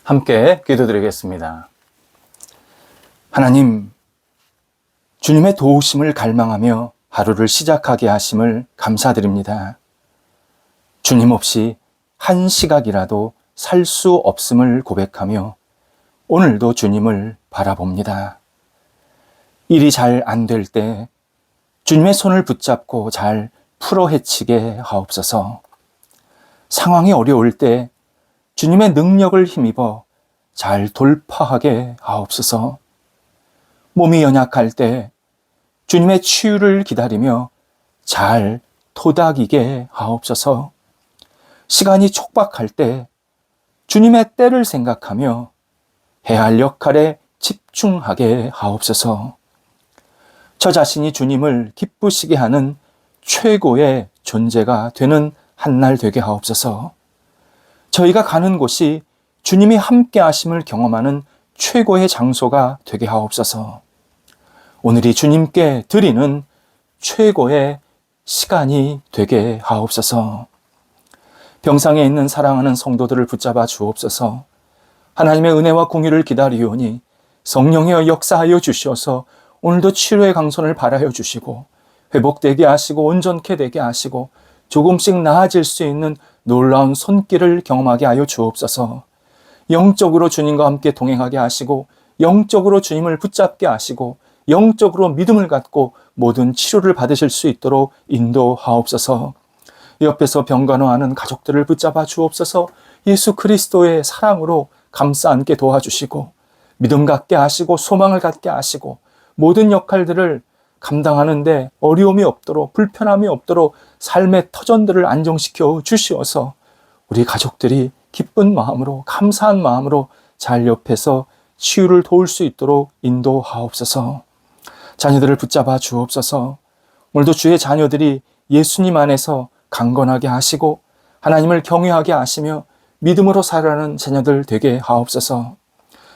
함께 기도드리겠습니다. 하나님, 주님의 도우심을 갈망하며 하루를 시작하게 하심을 감사드립니다. 주님 없이 한 시각이라도 살 수 없음을 고백하며 오늘도 주님을 바라봅니다. 일이 잘 안 될 때 주님의 손을 붙잡고 잘 풀어헤치게 하옵소서. 상황이 어려울 때 주님의 능력을 힘입어 잘 돌파하게 하옵소서. 몸이 연약할 때 주님의 치유를 기다리며 잘 토닥이게 하옵소서. 시간이 촉박할 때 주님의 때를 생각하며 해야 할 역할에 집중하게 하옵소서. 저 자신이 주님을 기쁘시게 하는 최고의 존재가 되는 한 날 되게 하옵소서. 저희가 가는 곳이 주님이 함께 하심을 경험하는 최고의 장소가 되게 하옵소서. 오늘이 주님께 드리는 최고의 시간이 되게 하옵소서. 병상에 있는 사랑하는 성도들을 붙잡아 주옵소서. 하나님의 은혜와 공의를 기다리오니 성령이여 역사하여 주시어서 오늘도 치료의 강손을 발하여 주시고 회복되게 하시고 온전케 되게 하시고 조금씩 나아질 수 있는 놀라운 손길을 경험하게 하여 주옵소서. 영적으로 주님과 함께 동행하게 하시고 영적으로 주님을 붙잡게 하시고 영적으로 믿음을 갖고 모든 치료를 받으실 수 있도록 인도하옵소서. 옆에서 병간호하는 가족들을 붙잡아 주옵소서. 예수 그리스도의 사랑으로 감싸 안게 도와주시고 믿음 갖게 하시고 소망을 갖게 하시고 모든 역할들을 감당하는데 어려움이 없도록 불편함이 없도록 삶의 터전들을 안정시켜 주시어서 우리 가족들이 기쁜 마음으로 감사한 마음으로 잘 옆에서 치유를 도울 수 있도록 인도하옵소서. 자녀들을 붙잡아 주옵소서. 오늘도 주의 자녀들이 예수님 안에서 강건하게 하시고 하나님을 경외하게 하시며 믿음으로 살아가는 자녀들 되게 하옵소서.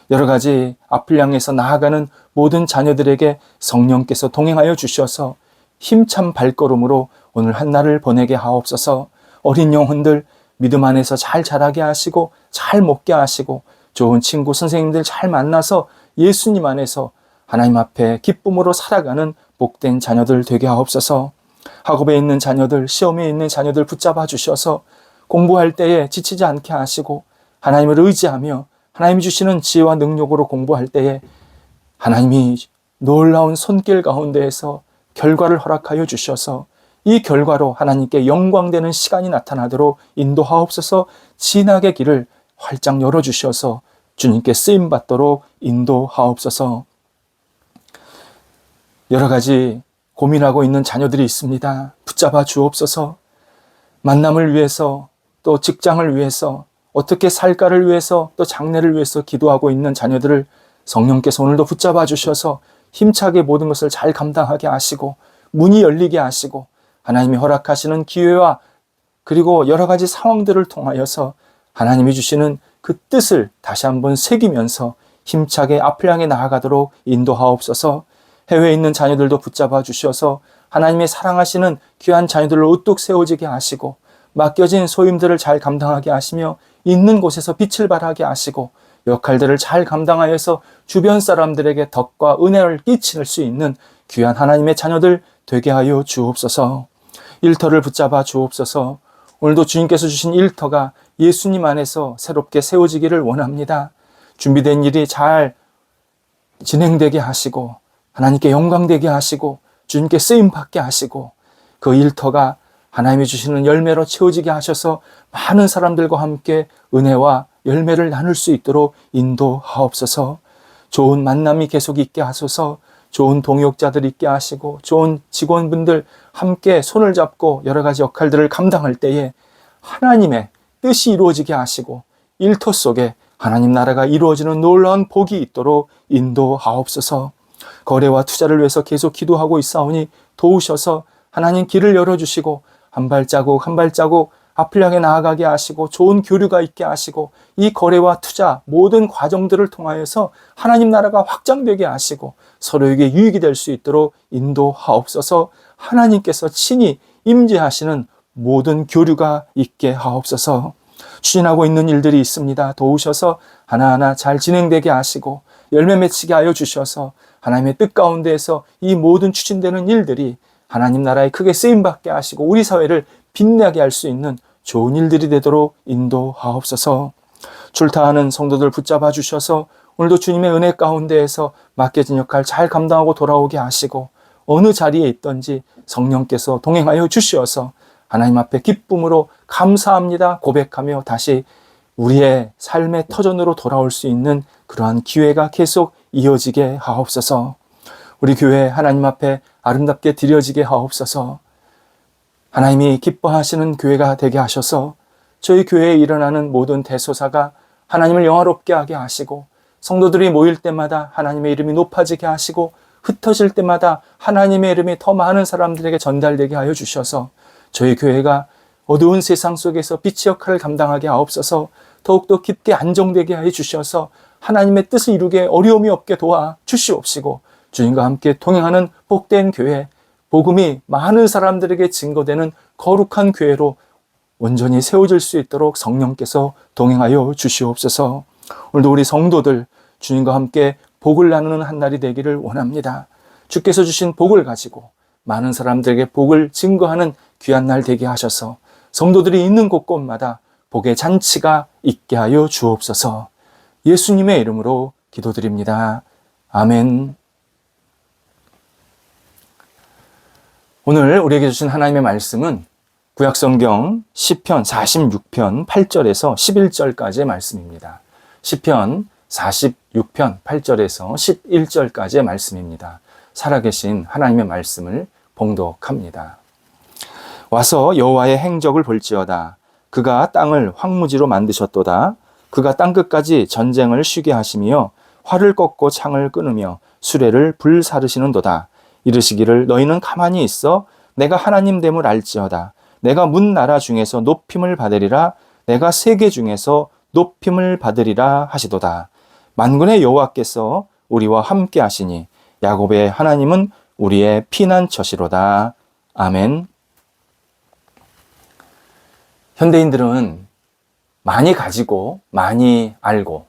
여러 가지 앞을 향해서 나아가는 모든 자녀들에게 성령께서 동행하여 주셔서 힘찬 발걸음으로 오늘 한날을 보내게 하옵소서. 어린 영혼들 믿음 안에서 잘 자라게 하시고 잘 먹게 하시고 좋은 친구 선생님들 잘 만나서 예수님 안에서 하나님 앞에 기쁨으로 살아가는 복된 자녀들 되게 하옵소서. 학업에 있는 자녀들, 시험에 있는 자녀들 붙잡아 주셔서 공부할 때에 지치지 않게 하시고 하나님을 의지하며 하나님이 주시는 지혜와 능력으로 공부할 때에 하나님이 놀라운 손길 가운데에서 결과를 허락하여 주셔서 이 결과로 하나님께 영광되는 시간이 나타나도록 인도하옵소서. 진학의 길을 활짝 열어주셔서 주님께 쓰임받도록 인도하옵소서. 여러 가지 고민하고 있는 자녀들이 있습니다. 붙잡아 주옵소서. 만남을 위해서 또 직장을 위해서 어떻게 살까를 위해서 또 장래를 위해서 기도하고 있는 자녀들을 성령께서 오늘도 붙잡아 주셔서 힘차게 모든 것을 잘 감당하게 하시고 문이 열리게 하시고 하나님이 허락하시는 기회와 그리고 여러 가지 상황들을 통하여서 하나님이 주시는 그 뜻을 다시 한번 새기면서 힘차게 앞을 향해 나아가도록 인도하옵소서. 해외에 있는 자녀들도 붙잡아 주셔서 하나님의 사랑하시는 귀한 자녀들을 우뚝 세워지게 하시고 맡겨진 소임들을 잘 감당하게 하시며 있는 곳에서 빛을 발하게 하시고 역할들을 잘 감당하여서 주변 사람들에게 덕과 은혜를 끼칠 수 있는 귀한 하나님의 자녀들 되게 하여 주옵소서. 일터를 붙잡아 주옵소서. 오늘도 주님께서 주신 일터가 예수님 안에서 새롭게 세워지기를 원합니다. 준비된 일이 잘 진행되게 하시고 하나님께 영광되게 하시고 주님께 쓰임받게 하시고 그 일터가 하나님이 주시는 열매로 채워지게 하셔서 많은 사람들과 함께 은혜와 열매를 나눌 수 있도록 인도하옵소서. 좋은 만남이 계속 있게 하소서. 좋은 동역자들 있게 하시고 좋은 직원분들 함께 손을 잡고 여러 가지 역할들을 감당할 때에 하나님의 뜻이 이루어지게 하시고 일터 속에 하나님 나라가 이루어지는 놀라운 복이 있도록 인도하옵소서. 거래와 투자를 위해서 계속 기도하고 있사오니 도우셔서 하나님 길을 열어주시고 한 발자국 한 발자국 앞을 향해 나아가게 하시고 좋은 교류가 있게 하시고 이 거래와 투자 모든 과정들을 통하여서 하나님 나라가 확장되게 하시고 서로에게 유익이 될 수 있도록 인도하옵소서. 하나님께서 친히 임재하시는 모든 교류가 있게 하옵소서. 추진하고 있는 일들이 있습니다. 도우셔서 하나하나 잘 진행되게 하시고 열매 맺히게 하여 주셔서 하나님의 뜻 가운데에서 이 모든 추진되는 일들이 하나님 나라에 크게 쓰임받게 하시고 우리 사회를 빛나게 할 수 있는 좋은 일들이 되도록 인도하옵소서. 출타하는 성도들 붙잡아 주셔서 오늘도 주님의 은혜 가운데에서 맡겨진 역할 잘 감당하고 돌아오게 하시고 어느 자리에 있든지 성령께서 동행하여 주시어서 하나님 앞에 기쁨으로 감사합니다 고백하며 다시 우리의 삶의 터전으로 돌아올 수 있는 그러한 기회가 계속 이어지게 하옵소서. 우리 교회 하나님 앞에 아름답게 드려지게 하옵소서. 하나님이 기뻐하시는 교회가 되게 하셔서 저희 교회에 일어나는 모든 대소사가 하나님을 영화롭게 하게 하시고 성도들이 모일 때마다 하나님의 이름이 높아지게 하시고 흩어질 때마다 하나님의 이름이 더 많은 사람들에게 전달되게 하여 주셔서 저희 교회가 어두운 세상 속에서 빛의 역할을 감당하게 하옵소서. 더욱더 깊게 안정되게 하여 주셔서 하나님의 뜻을 이루게 어려움이 없게 도와 주시옵시고 주님과 함께 동행하는 복된 교회, 복음이 많은 사람들에게 증거되는 거룩한 교회로 온전히 세워질 수 있도록 성령께서 동행하여 주시옵소서. 오늘도 우리 성도들 주님과 함께 복을 나누는 한 날이 되기를 원합니다. 주께서 주신 복을 가지고 많은 사람들에게 복을 증거하는 귀한 날 되게 하셔서 성도들이 있는 곳곳마다 복의 잔치가 있게 하여 주옵소서. 예수님의 이름으로 기도드립니다. 아멘. 오늘 우리에게 주신 하나님의 말씀은 구약성경 시편 46편 8절에서 11절까지의 말씀입니다. 시편 46편 8절에서 11절까지의 말씀입니다. 살아계신 하나님의 말씀을 봉독합니다. 와서 여호와의 행적을 볼지어다. 그가 땅을 황무지로 만드셨도다. 그가 땅끝까지 전쟁을 쉬게 하시며 활을 꺾고 창을 끊으며 수레를 불사르시는도다. 이르시기를 너희는 가만히 있어 내가 하나님 됨을 알지어다. 내가 문 나라 중에서 높임을 받으리라. 내가 세계 중에서 높임을 받으리라 하시도다. 만군의 여호와께서 우리와 함께 하시니 야곱의 하나님은 우리의 피난처시로다. 아멘. 현대인들은 많이 가지고 많이 알고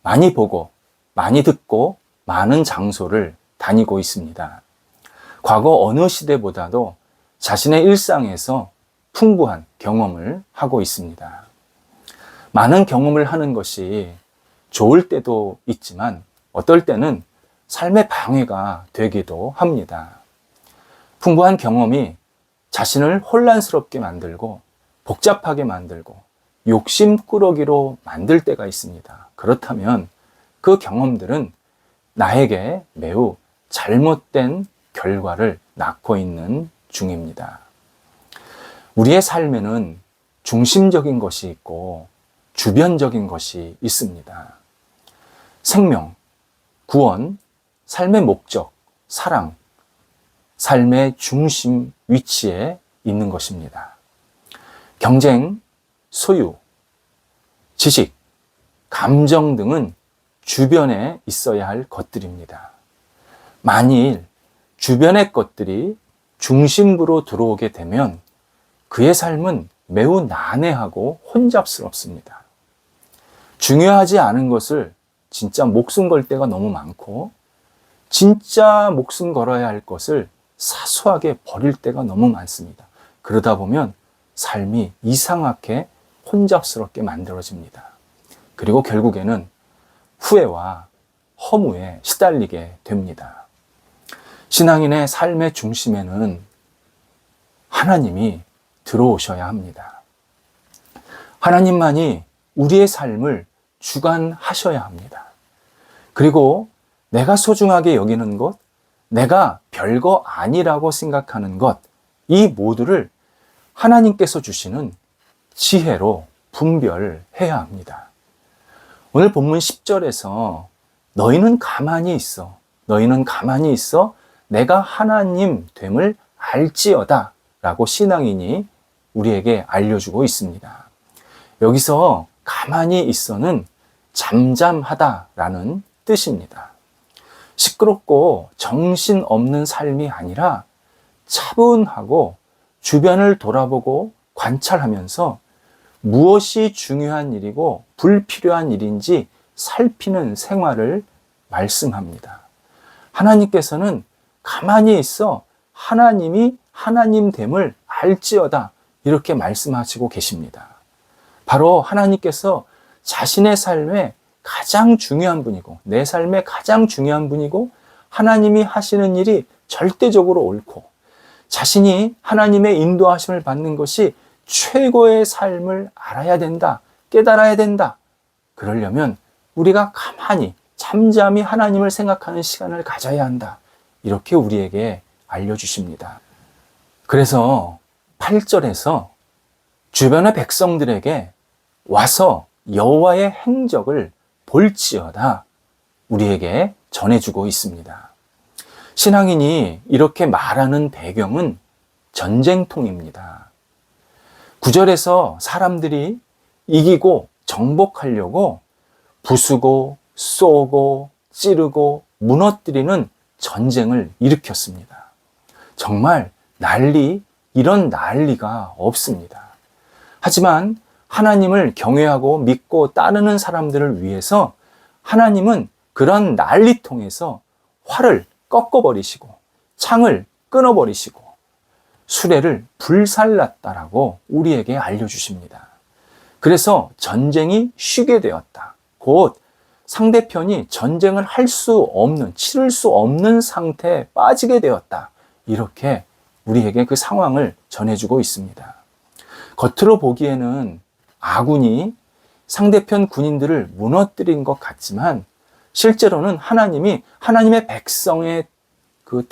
많이 보고 많이 듣고 많은 장소를 다니고 있습니다. 과거 어느 시대보다도 자신의 일상에서 풍부한 경험을 하고 있습니다. 많은 경험을 하는 것이 좋을 때도 있지만 어떨 때는 삶의 방해가 되기도 합니다. 풍부한 경험이 자신을 혼란스럽게 만들고 복잡하게 만들고 욕심꾸러기로 만들 때가 있습니다. 그렇다면 그 경험들은 나에게 매우 잘못된 결과를 낳고 있는 중입니다. 우리의 삶에는 중심적인 것이 있고 주변적인 것이 있습니다. 생명, 구원, 삶의 목적, 사랑, 삶의 중심 위치에 있는 것입니다. 경쟁, 소유, 지식, 감정 등은 주변에 있어야 할 것들입니다. 만일 주변의 것들이 중심부로 들어오게 되면 그의 삶은 매우 난해하고 혼잡스럽습니다. 중요하지 않은 것을 진짜 목숨 걸 때가 너무 많고 진짜 목숨 걸어야 할 것을 사소하게 버릴 때가 너무 많습니다. 그러다 보면 삶이 이상하게 혼잡스럽게 만들어집니다. 그리고 결국에는 후회와 허무에 시달리게 됩니다. 신앙인의 삶의 중심에는 하나님이 들어오셔야 합니다. 하나님만이 우리의 삶을 주관하셔야 합니다. 그리고 내가 소중하게 여기는 것, 내가 별거 아니라고 생각하는 것, 이 모두를 하나님께서 주시는 지혜로 분별해야 합니다. 오늘 본문 10절에서 너희는 가만히 있어. 너희는 가만히 있어. 내가 하나님 됨을 알지어다. 라고 신앙인이 우리에게 알려주고 있습니다. 여기서 가만히 있어는 잠잠하다라는 뜻입니다. 시끄럽고 정신없는 삶이 아니라 차분하고 주변을 돌아보고 관찰하면서 무엇이 중요한 일이고 불필요한 일인지 살피는 생활을 말씀합니다. 하나님께서는 가만히 있어 하나님이 하나님됨을 알지어다 이렇게 말씀하시고 계십니다. 바로 하나님께서 자신의 삶에 가장 중요한 분이고 내 삶에 가장 중요한 분이고 하나님이 하시는 일이 절대적으로 옳고 자신이 하나님의 인도하심을 받는 것이 최고의 삶을 알아야 된다, 깨달아야 된다. 그러려면 우리가 가만히 잠잠히 하나님을 생각하는 시간을 가져야 한다. 이렇게 우리에게 알려주십니다. 그래서 8절에서 주변의 백성들에게 와서 여호와의 행적을 볼지어다 우리에게 전해주고 있습니다. 신앙인이 이렇게 말하는 배경은 전쟁통입니다. 9절에서 사람들이 이기고 정복하려고 부수고 쏘고 찌르고 무너뜨리는 전쟁을 일으켰습니다. 정말 이런 난리가 없습니다. 하지만 하나님을 경외하고 믿고 따르는 사람들을 위해서 하나님은 그런 난리통에서 활을 꺾어버리시고 창을 끊어버리시고 수레를 불살랐다라고 우리에게 알려주십니다. 그래서 전쟁이 쉬게 되었다. 곧 상대편이 전쟁을 치를 수 없는 상태에 빠지게 되었다. 이렇게 우리에게 그 상황을 전해주고 있습니다. 겉으로 보기에는 아군이 상대편 군인들을 무너뜨린 것 같지만 실제로는 하나님이 하나님의 백성의 그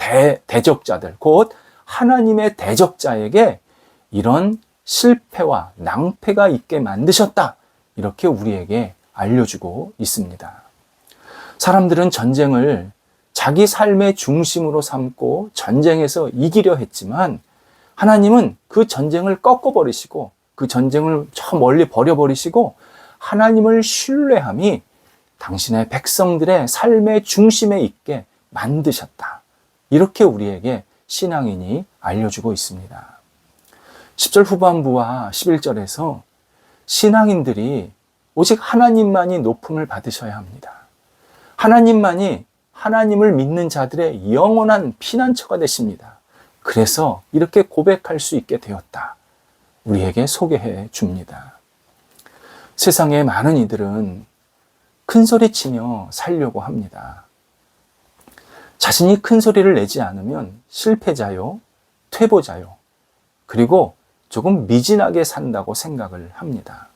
대적자들, 곧 하나님의 대적자에게 이런 실패와 낭패가 있게 만드셨다. 이렇게 우리에게 알려주고 있습니다. 사람들은 전쟁을 자기 삶의 중심으로 삼고 전쟁에서 이기려 했지만 하나님은 그 전쟁을 꺾어버리시고 그 전쟁을 저 멀리 버려버리시고 하나님을 신뢰함이 당신의 백성들의 삶의 중심에 있게 만드셨다. 이렇게 우리에게 신앙인이 알려주고 있습니다. 10절 후반부와 11절에서 신앙인들이 오직 하나님만이 높음을 받으셔야 합니다. 하나님만이 하나님을 믿는 자들의 영원한 피난처가 되십니다. 그래서 이렇게 고백할 수 있게 되었다. 우리에게 소개해 줍니다. 세상의 많은 이들은 큰 소리 치며 살려고 합니다. 자신이 큰 소리를 내지 않으면 실패자요, 퇴보자요, 그리고 조금 미진하게 산다고 생각을 합니다.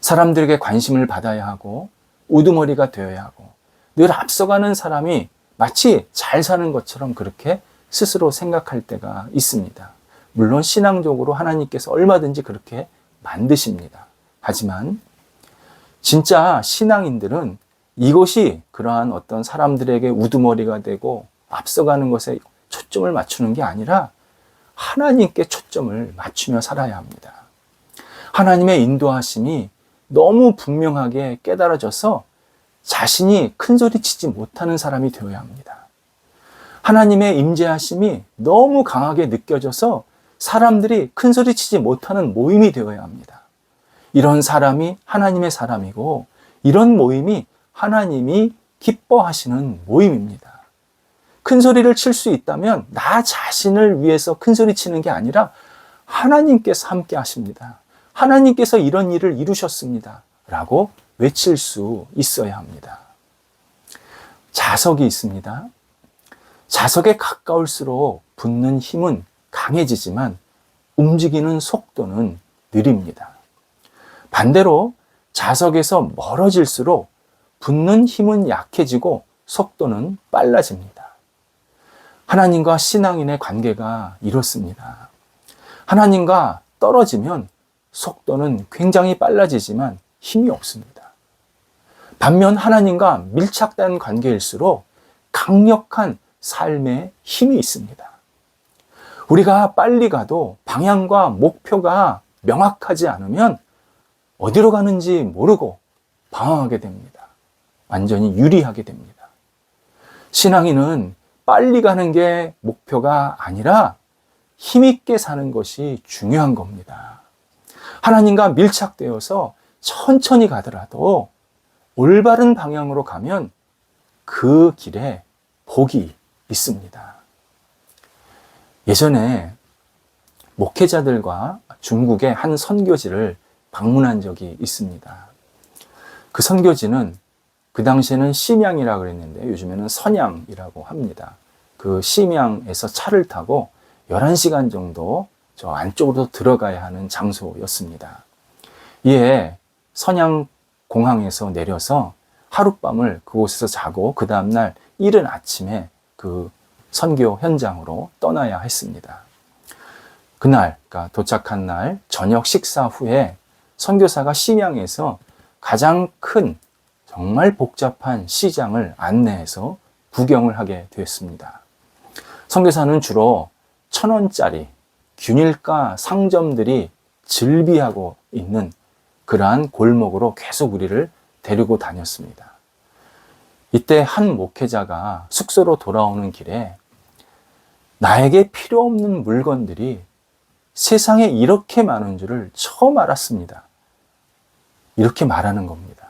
사람들에게 관심을 받아야 하고 우두머리가 되어야 하고 늘 앞서가는 사람이 마치 잘 사는 것처럼 그렇게 스스로 생각할 때가 있습니다. 물론 신앙적으로 하나님께서 얼마든지 그렇게 만드십니다. 하지만 진짜 신앙인들은 이것이 그러한 어떤 사람들에게 우두머리가 되고 앞서가는 것에 초점을 맞추는 게 아니라 하나님께 초점을 맞추며 살아야 합니다. 하나님의 인도하심이 너무 분명하게 깨달아져서 자신이 큰 소리 치지 못하는 사람이 되어야 합니다. 하나님의 임재하심이 너무 강하게 느껴져서 사람들이 큰 소리 치지 못하는 모임이 되어야 합니다. 이런 사람이 하나님의 사람이고 이런 모임이 하나님이 기뻐하시는 모임입니다. 큰 소리를 칠 수 있다면 나 자신을 위해서 큰 소리 치는 게 아니라 하나님께서 함께 하십니다. 하나님께서 이런 일을 이루셨습니다. 라고 외칠 수 있어야 합니다. 자석이 있습니다. 자석에 가까울수록 붙는 힘은 강해지지만 움직이는 속도는 느립니다. 반대로 자석에서 멀어질수록 붙는 힘은 약해지고 속도는 빨라집니다. 하나님과 신앙인의 관계가 이렇습니다. 하나님과 떨어지면 속도는 굉장히 빨라지지만 힘이 없습니다. 반면 하나님과 밀착된 관계일수록 강력한 삶의 힘이 있습니다. 우리가 빨리 가도 방향과 목표가 명확하지 않으면 어디로 가는지 모르고 방황하게 됩니다. 완전히 유리하게 됩니다. 신앙인은 빨리 가는 게 목표가 아니라 힘있게 사는 것이 중요한 겁니다. 하나님과 밀착되어서 천천히 가더라도 올바른 방향으로 가면 그 길에 복이 있습니다. 예전에 목회자들과 중국의 한 선교지를 방문한 적이 있습니다. 그 선교지는 그 당시에는 심양이라고 그랬는데 요즘에는 선양이라고 합니다. 그 심양에서 차를 타고 11시간 정도 저 안쪽으로 들어가야 하는 장소였습니다. 이에 선양 공항에서 내려서 하룻밤을 그곳에서 자고 그 다음날 이른 아침에 그 선교 현장으로 떠나야 했습니다. 그날, 그러니까 도착한 날 저녁 식사 후에 선교사가 심양에서 가장 큰 정말 복잡한 시장을 안내해서 구경을 하게 되었습니다. 선교사는 주로 1,000원짜리 균일가 상점들이 즐비하고 있는 그러한 골목으로 계속 우리를 데리고 다녔습니다. 이때 한 목회자가 숙소로 돌아오는 길에 나에게 필요 없는 물건들이 세상에 이렇게 많은 줄을 처음 알았습니다. 이렇게 말하는 겁니다.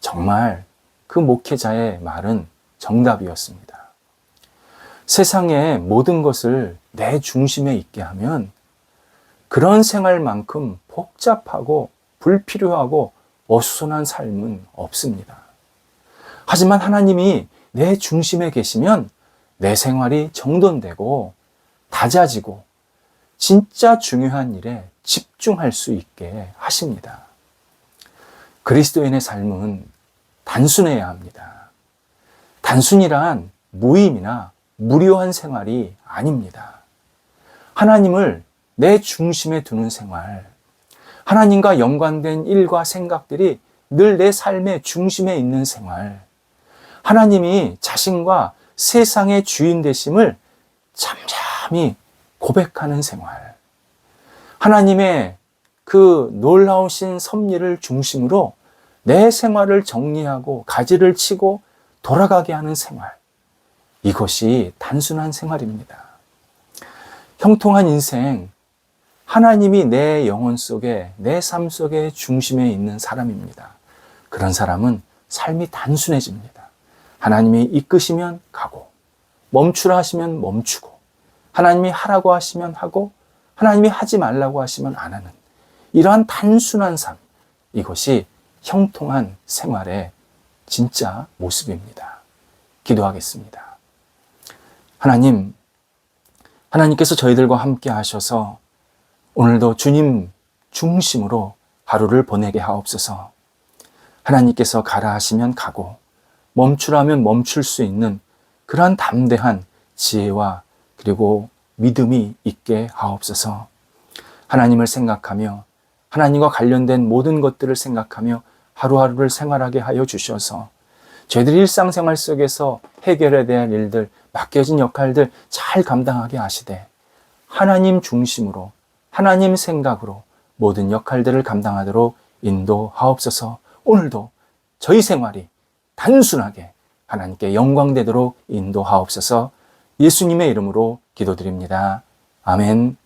정말 그 목회자의 말은 정답이었습니다. 세상의 모든 것을 내 중심에 있게 하면 그런 생활만큼 복잡하고 불필요하고 어수선한 삶은 없습니다. 하지만 하나님이 내 중심에 계시면 내 생활이 정돈되고 다져지고 진짜 중요한 일에 집중할 수 있게 하십니다. 그리스도인의 삶은 단순해야 합니다. 단순이란 무의미나 무료한 생활이 아닙니다. 하나님을 내 중심에 두는 생활, 하나님과 연관된 일과 생각들이 늘 내 삶의 중심에 있는 생활, 하나님이 자신과 세상의 주인 되심을 잠잠히 고백하는 생활, 하나님의 그 놀라우신 섭리를 중심으로 내 생활을 정리하고 가지를 치고 돌아가게 하는 생활, 이것이 단순한 생활입니다. 형통한 인생, 하나님이 내 영혼 속에, 내 삶 속에 중심에 있는 사람입니다. 그런 사람은 삶이 단순해집니다. 하나님이 이끄시면 가고, 멈추라 하시면 멈추고, 하나님이 하라고 하시면 하고, 하나님이 하지 말라고 하시면 안 하는 이러한 단순한 삶, 이것이 형통한 생활의 진짜 모습입니다. 기도하겠습니다. 하나님께서 저희들과 함께 하셔서 오늘도 주님 중심으로 하루를 보내게 하옵소서. 하나님께서 가라 하시면 가고 멈추라면 멈출 수 있는 그러한 담대한 지혜와 그리고 믿음이 있게 하옵소서. 하나님을 생각하며 하나님과 관련된 모든 것들을 생각하며 하루하루를 생활하게 하여 주셔서 저희들이 일상생활 속에서 해결해야 될 일들, 맡겨진 역할들 잘 감당하게 하시되 하나님 중심으로 하나님 생각으로 모든 역할들을 감당하도록 인도하옵소서. 오늘도 저희 생활이 단순하게 하나님께 영광되도록 인도하옵소서. 예수님의 이름으로 기도드립니다. 아멘.